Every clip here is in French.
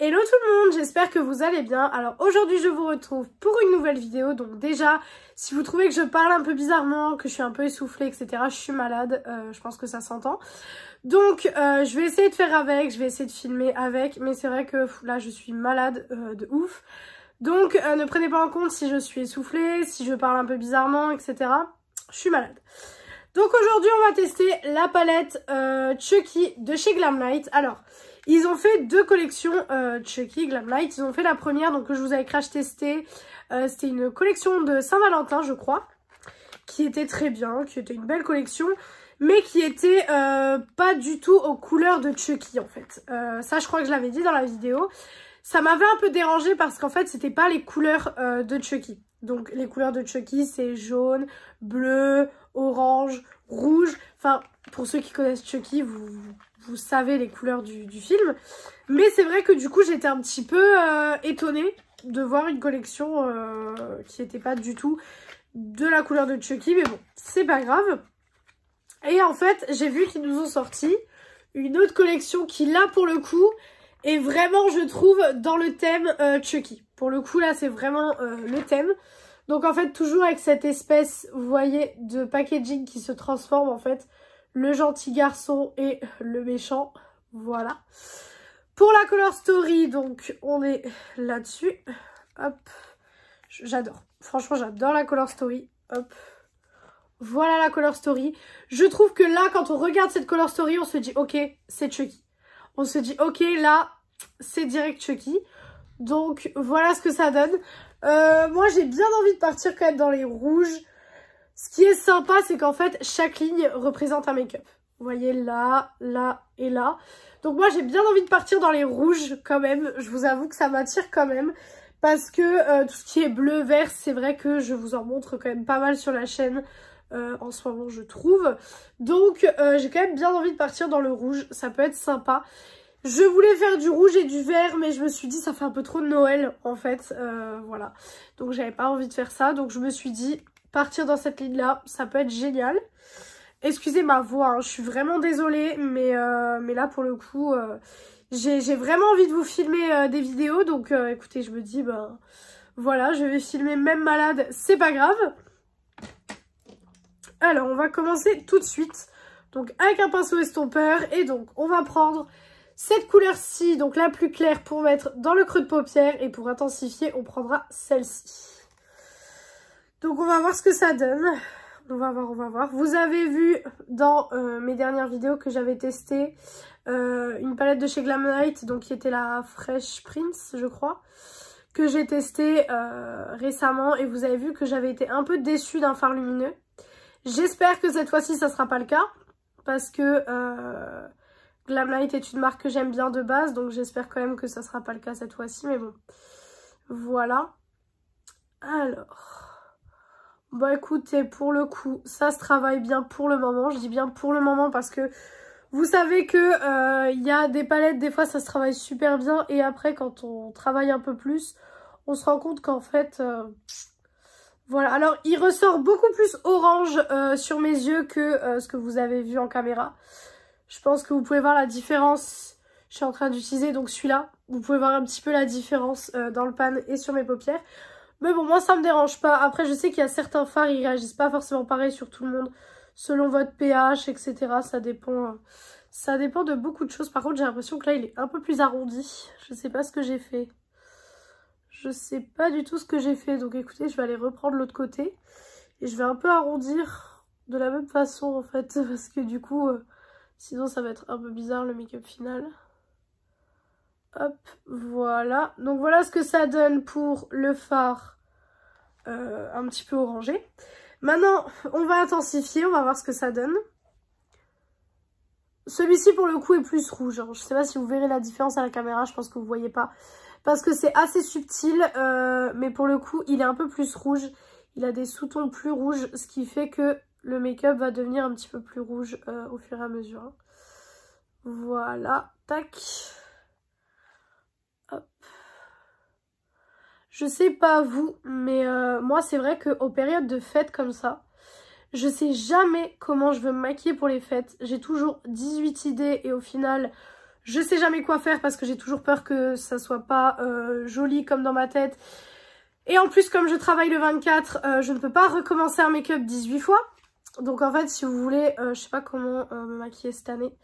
Hello tout le monde, j'espère que vous allez bien. Alors aujourd'hui je vous retrouve pour une nouvelle vidéo. Donc déjà, si vous trouvez que je parle un peu bizarrement, que je suis un peu essoufflée, etc. Je suis malade, je pense que ça s'entend. Donc je vais essayer de faire avec, je vais essayer de filmer avec. Mais c'est vrai que là je suis malade de ouf. Donc ne prenez pas en compte si je suis essoufflée, si je parle un peu bizarrement, etc. Je suis malade. Donc aujourd'hui on va tester la palette Chucky de chez Glamlite. Alors, ils ont fait deux collections Chucky, Glamlite. Ils ont fait la première, donc que je vous avais crash testé. C'était une collection de Saint-Valentin, je crois. Qui était très bien, qui était une belle collection. Mais qui était pas du tout aux couleurs de Chucky, en fait. Ça, je crois que je l'avais dit dans la vidéo. Ça m'avait un peu dérangé parce qu'en fait, c'était pas les couleurs de Chucky. Donc, les couleurs de Chucky, c'est jaune, bleu, orange, rouge. Enfin, pour ceux qui connaissent Chucky, vous savez les couleurs du film. Mais c'est vrai que du coup, j'étais un petit peu étonnée de voir une collection qui n'était pas du tout de la couleur de Chucky. Mais bon, c'est pas grave. Et en fait, j'ai vu qu'ils nous ont sorti une autre collection qui, là, pour le coup, est vraiment, je trouve, dans le thème Chucky. Pour le coup, là, c'est vraiment le thème. Donc, en fait, toujours avec cette espèce, vous voyez, de packaging qui se transforme, en fait. Le gentil garçon et le méchant. Voilà. Pour la color story, donc, on est là-dessus. Hop. J'adore. Franchement, j'adore la color story. Hop. Voilà la color story. Je trouve que là, quand on regarde cette color story, on se dit, ok, c'est Chucky. On se dit, ok, là, c'est direct Chucky. Donc, voilà ce que ça donne. Moi, j'ai bien envie de partir quand même dans les rouges. Ce qui est sympa, c'est qu'en fait, chaque ligne représente un make-up. Vous voyez, là, là et là. Donc moi, j'ai bien envie de partir dans les rouges quand même. Je vous avoue que ça m'attire quand même. Parce que tout ce qui est bleu, vert, c'est vrai que je vous en montre quand même pas mal sur la chaîne. En ce moment, je trouve. Donc, j'ai quand même bien envie de partir dans le rouge. Ça peut être sympa. Je voulais faire du rouge et du vert, mais je me suis dit, ça fait un peu trop de Noël, en fait. Voilà. Donc, j'avais pas envie de faire ça. Donc, je me suis dit, partir dans cette ligne-là, ça peut être génial. Excusez ma voix, hein, je suis vraiment désolée, mais là, pour le coup, j'ai vraiment envie de vous filmer des vidéos. Donc, écoutez, je me dis, ben, voilà, je vais filmer même malade, c'est pas grave. Alors, on va commencer tout de suite. Donc, avec un pinceau estompeur. Et donc, on va prendre cette couleur-ci, donc la plus claire, pour mettre dans le creux de paupière. Et pour intensifier, on prendra celle-ci. Donc, on va voir ce que ça donne. On va voir, on va voir. Vous avez vu dans mes dernières vidéos que j'avais testé une palette de chez Glamlite, donc qui était la Fresh Prince, je crois, que j'ai testé récemment. Et vous avez vu que j'avais été un peu déçue d'un fard lumineux. J'espère que cette fois-ci, ça sera pas le cas. Parce que Glamlite est une marque que j'aime bien de base. Donc j'espère quand même que ça sera pas le cas cette fois-ci. Mais bon, voilà. Alors, bah écoutez, pour le coup, ça se travaille bien pour le moment. Je dis bien pour le moment parce que vous savez que y a des palettes, des fois ça se travaille super bien. Et après, quand on travaille un peu plus, on se rend compte qu'en fait... voilà, alors il ressort beaucoup plus orange sur mes yeux que ce que vous avez vu en caméra. Je pense que vous pouvez voir la différence. Je suis en train d'utiliser donc celui-là. Vous pouvez voir un petit peu la différence dans le pan et sur mes paupières. Mais bon, moi ça me dérange pas. Après, je sais qu'il y a certains fards, ils réagissent pas forcément pareil sur tout le monde. Selon votre pH, etc. Ça dépend de beaucoup de choses. Par contre, j'ai l'impression que là, il est un peu plus arrondi. Je sais pas ce que j'ai fait. Je sais pas du tout ce que j'ai fait. Donc écoutez, je vais aller reprendre l'autre côté. Et je vais un peu arrondir de la même façon en fait. Parce que du coup, sinon ça va être un peu bizarre le make-up final. Hop, voilà. Donc voilà ce que ça donne pour le fard un petit peu orangé. Maintenant, on va intensifier. On va voir ce que ça donne. Celui-ci pour le coup est plus rouge. Hein. Je sais pas si vous verrez la différence à la caméra. Je pense que vous voyez pas. Parce que c'est assez subtil, mais pour le coup, il est un peu plus rouge. Il a des sous-tons plus rouges, ce qui fait que le make-up va devenir un petit peu plus rouge au fur et à mesure. Voilà, tac. Hop. Je sais pas vous, mais moi c'est vrai qu'aux périodes de fêtes comme ça, je sais jamais comment je veux me maquiller pour les fêtes. J'ai toujours 18 idées et au final... Je sais jamais quoi faire parce que j'ai toujours peur que ça soit pas joli comme dans ma tête. Et en plus, comme je travaille le 24, je ne peux pas recommencer un make-up 18 fois. Donc en fait, si vous voulez, je sais pas comment me maquiller cette année.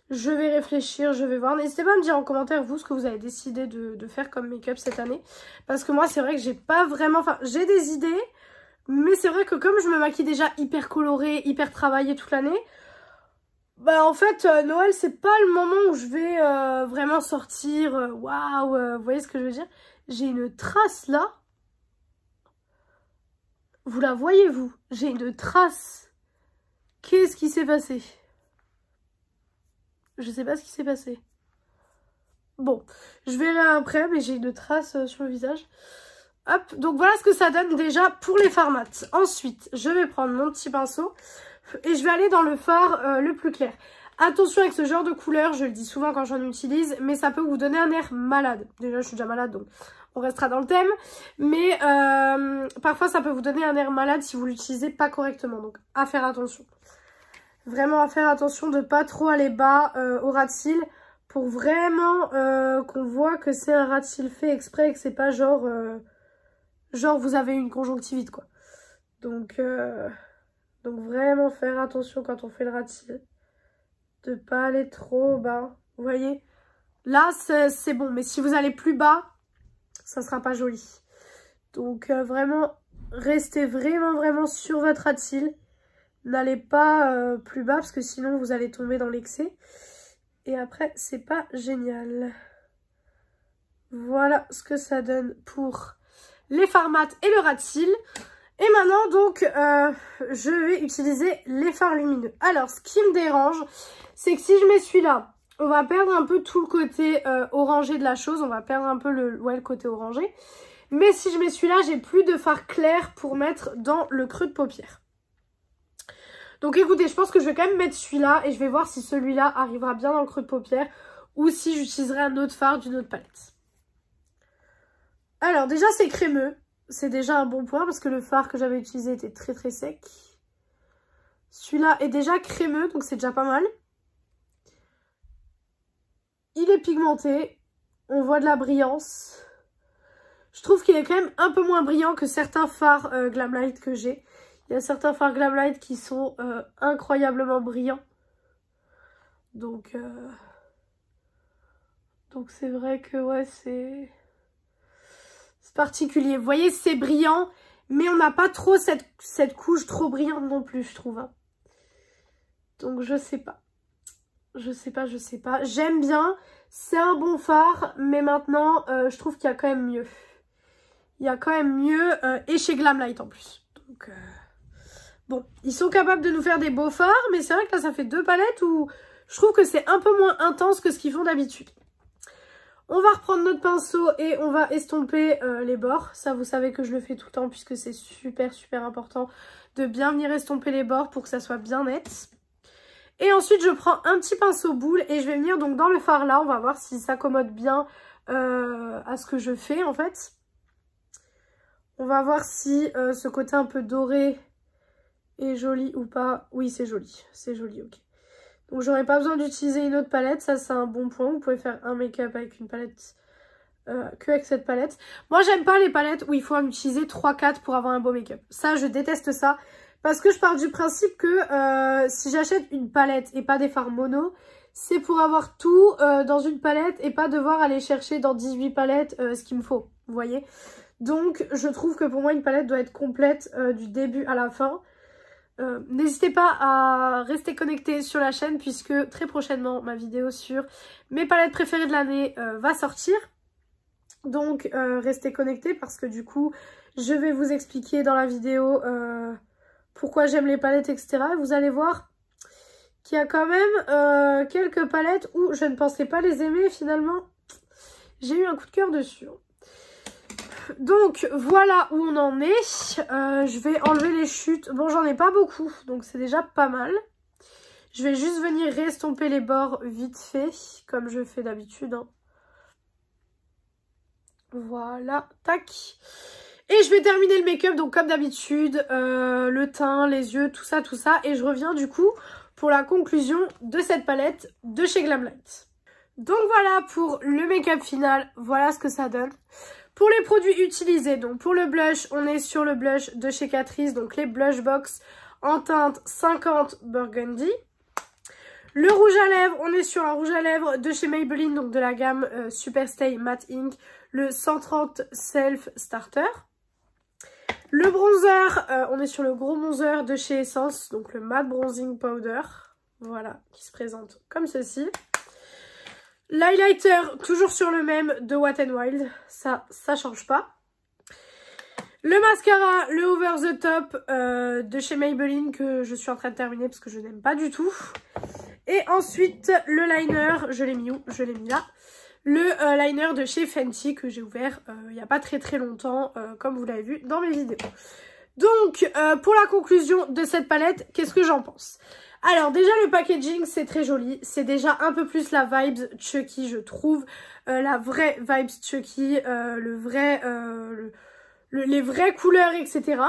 Je vais réfléchir, je vais voir. N'hésitez pas à me dire en commentaire, vous, ce que vous avez décidé de faire comme make-up cette année. Parce que moi, c'est vrai que j'ai pas vraiment... Enfin, j'ai des idées, mais c'est vrai que comme je me maquille déjà hyper colorée, hyper travaillée toute l'année, bah en fait, Noël, c'est pas le moment où je vais vraiment sortir. Waouh, vous voyez ce que je veux dire? J'ai une trace là. Vous la voyez, vous? J'ai une trace. Qu'est-ce qui s'est passé? Je sais pas ce qui s'est passé. Bon, je verrai après, mais j'ai une trace sur le visage. Hop, donc voilà ce que ça donne déjà pour les fards mat. Ensuite, je vais prendre mon petit pinceau et je vais aller dans le fard le plus clair. Attention avec ce genre de couleur, je le dis souvent quand j'en utilise, mais ça peut vous donner un air malade. Déjà, je suis déjà malade, donc on restera dans le thème. Mais parfois, ça peut vous donner un air malade si vous l'utilisez pas correctement. Donc, à faire attention. Vraiment à faire attention de pas trop aller bas au ras de cils pour vraiment qu'on voit que c'est un ras de cils fait exprès et que c'est pas genre vous avez une conjonctivite quoi. Donc vraiment faire attention quand on fait le ras de cils. De pas aller trop bas. Vous voyez? Là c'est bon, mais si vous allez plus bas, ça sera pas joli. Donc vraiment, restez vraiment sur votre ras de cils. N'allez pas plus bas parce que sinon vous allez tomber dans l'excès. Et après, c'est pas génial. Voilà ce que ça donne pour les fards mat et le ras de cils. Et maintenant, donc, je vais utiliser les fards lumineux. Alors, ce qui me dérange, c'est que si je mets celui-là, on va perdre un peu tout le côté orangé de la chose. On va perdre un peu le côté orangé. Mais si je mets celui-là, j'ai plus de fard clair pour mettre dans le creux de paupière. Donc écoutez, je pense que je vais quand même mettre celui-là et je vais voir si celui-là arrivera bien dans le creux de paupière ou si j'utiliserai un autre fard d'une autre palette. Alors déjà c'est crémeux, c'est déjà un bon point parce que le fard que j'avais utilisé était très sec. Celui-là est déjà crémeux donc c'est déjà pas mal. Il est pigmenté, on voit de la brillance. Je trouve qu'il est quand même un peu moins brillant que certains fards Glamlight que j'ai. Il y a certains fards Glamlight qui sont incroyablement brillants. Donc c'est vrai que ouais, c'est particulier. Vous voyez, c'est brillant, mais on n'a pas trop cette couche trop brillante non plus, je trouve. Hein. Donc je sais pas. Je sais pas. J'aime bien, c'est un bon fard, mais maintenant, je trouve qu'il y a quand même mieux. Il y a quand même mieux, et chez Glamlight en plus. Donc... Bon, ils sont capables de nous faire des beaux fards, mais c'est vrai que là, ça fait 2 palettes où je trouve que c'est un peu moins intense que ce qu'ils font d'habitude. On va reprendre notre pinceau et on va estomper les bords. Ça, vous savez que je le fais tout le temps puisque c'est super important de bien venir estomper les bords pour que ça soit bien net. Et ensuite, je prends un petit pinceau boule et je vais venir donc dans le fard là. On va voir si ça s'accommode bien à ce que je fais en fait. On va voir si ce côté un peu doré... est joli ou pas. Oui, c'est joli, ok. Donc j'aurais pas besoin d'utiliser une autre palette, ça c'est un bon point. Vous pouvez faire un make-up avec une palette, que avec cette palette. Moi j'aime pas les palettes où il faut en utiliser 3-4 pour avoir un beau make-up. Ça, je déteste ça, parce que je pars du principe que si j'achète une palette et pas des fards mono, c'est pour avoir tout dans une palette et pas devoir aller chercher dans 18 palettes ce qu'il me faut, vous voyez. Donc je trouve que pour moi une palette doit être complète du début à la fin. N'hésitez pas à rester connecté sur la chaîne puisque très prochainement ma vidéo sur mes palettes préférées de l'année va sortir. Donc restez connectés parce que du coup je vais vous expliquer dans la vidéo pourquoi j'aime les palettes etc. Et vous allez voir qu'il y a quand même quelques palettes où je ne pensais pas les aimer et finalement j'ai eu un coup de cœur dessus. Donc voilà où on en est. Je vais enlever les chutes. Bon, j'en ai pas beaucoup, donc c'est déjà pas mal. Je vais juste venir réestomper les bords vite fait, comme je fais d'habitude. Hein. Voilà, tac. Et je vais terminer le make-up, donc comme d'habitude, le teint, les yeux, tout ça. Et je reviens du coup pour la conclusion de cette palette de chez Glamlight. Donc voilà pour le make-up final, voilà ce que ça donne. Pour les produits utilisés, donc pour le blush, on est sur le blush de chez Catrice, donc les Blush Box en teinte 50 Burgundy. Le rouge à lèvres, on est sur un rouge à lèvres de chez Maybelline, donc de la gamme Superstay Matte Ink, le 130 Self Starter. Le bronzer, on est sur le gros bronzer de chez Essence, donc le Matte Bronzing Powder, voilà, qui se présente comme ceci. L'highlighter, toujours sur le même de Wet n Wild, ça change pas. Le mascara, le Over the Top de chez Maybelline que je suis en train de terminer parce que je n'aime pas du tout. Et ensuite, le liner, je l'ai mis où? Je l'ai mis là. Le liner de chez Fenty que j'ai ouvert il n'y a pas très longtemps, comme vous l'avez vu dans mes vidéos. Donc, pour la conclusion de cette palette, qu'est-ce que j'en pense? Alors déjà le packaging c'est très joli, c'est déjà un peu plus la vibes Chucky je trouve, la vraie vibes Chucky, les vraies couleurs etc.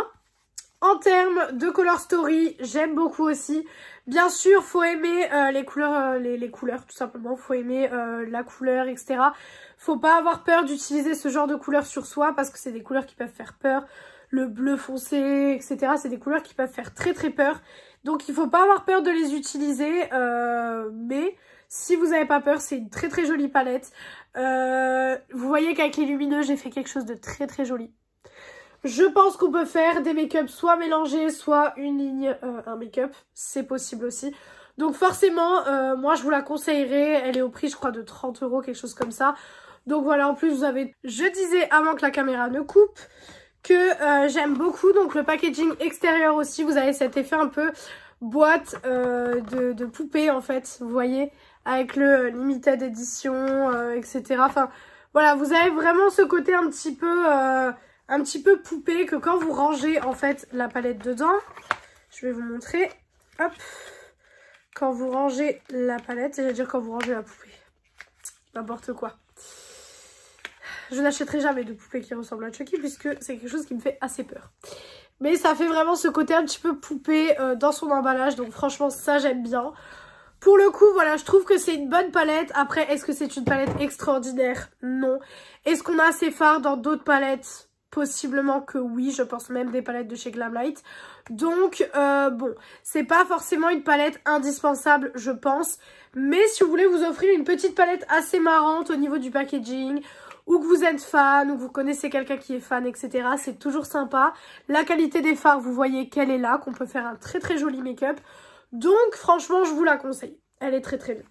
En termes de color story, j'aime beaucoup aussi. Bien sûr, faut aimer les couleurs tout simplement, faut aimer la couleur etc. Faut pas avoir peur d'utiliser ce genre de couleurs sur soi parce que c'est des couleurs qui peuvent faire peur. Le bleu foncé etc. c'est des couleurs qui peuvent faire très peur. Donc il faut pas avoir peur de les utiliser, mais si vous n'avez pas peur, c'est une très jolie palette. Vous voyez qu'avec les lumineux, j'ai fait quelque chose de très joli. Je pense qu'on peut faire des make-up soit mélangés, soit une ligne, un make-up, c'est possible aussi. Donc forcément, moi je vous la conseillerais, elle est au prix je crois de 30 €, quelque chose comme ça. Donc voilà, en plus vous avez, je disais avant que la caméra ne coupe, que j'aime beaucoup, donc le packaging extérieur aussi, vous avez cet effet un peu boîte de poupée en fait, vous voyez, avec le limited edition, etc. Enfin voilà, vous avez vraiment ce côté un petit peu poupée que quand vous rangez en fait la palette dedans, je vais vous montrer, hop, quand vous rangez la palette, c'est-à-dire quand vous rangez la poupée, n'importe quoi. Je n'achèterai jamais de poupée qui ressemble à Chucky puisque c'est quelque chose qui me fait assez peur. Mais ça fait vraiment ce côté un petit peu poupée dans son emballage. Donc franchement ça j'aime bien. Pour le coup voilà, je trouve que c'est une bonne palette. Après est-ce que c'est une palette extraordinaire? Non. Est-ce qu'on a assez phare dans d'autres palettes? Possiblement que oui, je pense même des palettes de chez Glamlight. Donc bon, c'est pas forcément une palette indispensable je pense. Mais si vous voulez vous offrir une petite palette assez marrante au niveau du packaging, ou que vous êtes fan, ou que vous connaissez quelqu'un qui est fan, etc. c'est toujours sympa. La qualité des fards, vous voyez qu'elle est là, qu'on peut faire un très joli make-up. Donc franchement, je vous la conseille. Elle est très bien.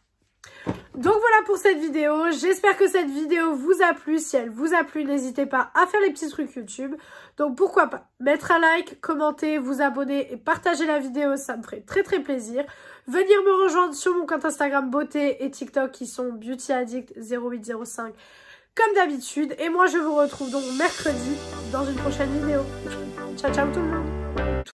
Donc voilà pour cette vidéo. J'espère que cette vidéo vous a plu. Si elle vous a plu, n'hésitez pas à faire les petits trucs YouTube. Donc pourquoi pas mettre un like, commenter, vous abonner et partager la vidéo. Ça me ferait très plaisir. Venir me rejoindre sur mon compte Instagram beauté et TikTok qui sont beautyaddict0805. Comme d'habitude, et moi je vous retrouve donc mercredi dans une prochaine vidéo. Ciao tout le monde.